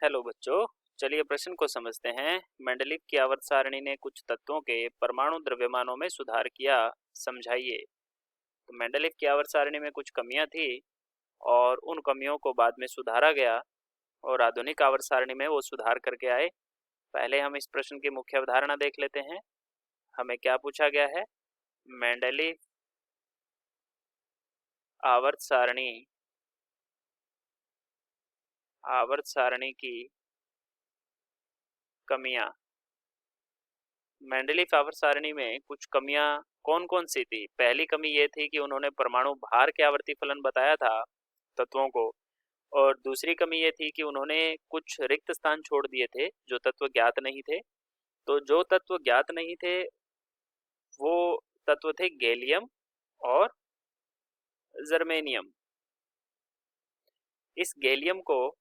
Hello बच्चों। चलिए प्रश्न को समझते हैं। मेंडलीव की आवर्त सारणी ने कुछ तत्वों के परमाणु द्रव्यमानों में सुधार किया, समझाइए। तो मेंडलीव की आवर्त सारणी में कुछ कमियां थी और उन कमियों को बाद में सुधारा गया और आधुनिक आवर्त सारणी में वो सुधार करके आए। पहले हम इस प्रश्न की मुख्य अवधारणा देख लेते हैं। हमें क्या पूछा गया है? मेंडलीव आवर्त सारणी की कमियां। मेंडलीव आवर्त सारणी में कुछ कमियां कौन कौन सी थी? पहली कमी ये थी कि उन्होंने परमाणु भार के आवर्ती फलन बताया था तत्वों को। और दूसरी कमी ये थी कि उन्होंने कुछ रिक्त स्थान छोड़ दिए थे जो तत्व ज्ञात नहीं थे। तो जो तत्व ज्ञात नहीं थे वो तत्व थे गैलियम और जर्मेनियम। इस गैलियम को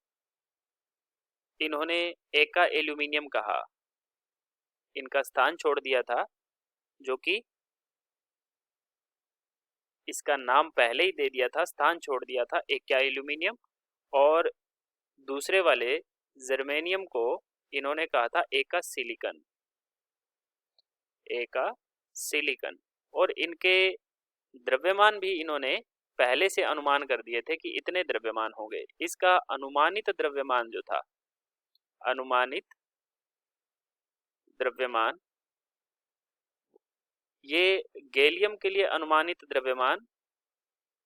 इन्होंने एका एल्यूमिनियम कहा। इनका स्थान छोड़ दिया था, जो कि इसका नाम पहले ही दे दिया था, स्थान छोड़ दिया था एका एल्यूमिनियम। और दूसरे वाले जर्मेनियम को इन्होंने कहा था एका सिलिकन। और इनके द्रव्यमान भी इन्होंने पहले से अनुमान कर दिए थे कि इतने द्रव्यमान होंगे। इसका अनुमानित द्रव्यमान जो था, अनुमानित द्रव्यमान, ये गैलियम के लिए अनुमानित द्रव्यमान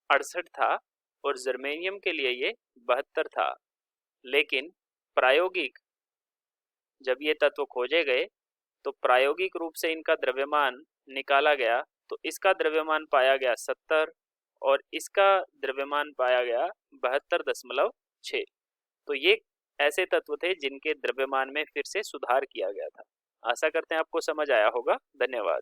68 था और जर्मेनियम के लिए ये 72 था। लेकिन प्रायोगिक जब ये तत्व खोजे गए तो प्रायोगिक रूप से इनका द्रव्यमान निकाला गया तो इसका द्रव्यमान पाया गया 70 और इसका द्रव्यमान पाया गया 72.6। तो ये ऐसे तत्व थे जिनके द्रव्यमान में फिर से सुधार किया गया था। आशा करते हैं आपको समझ आया होगा। धन्यवाद।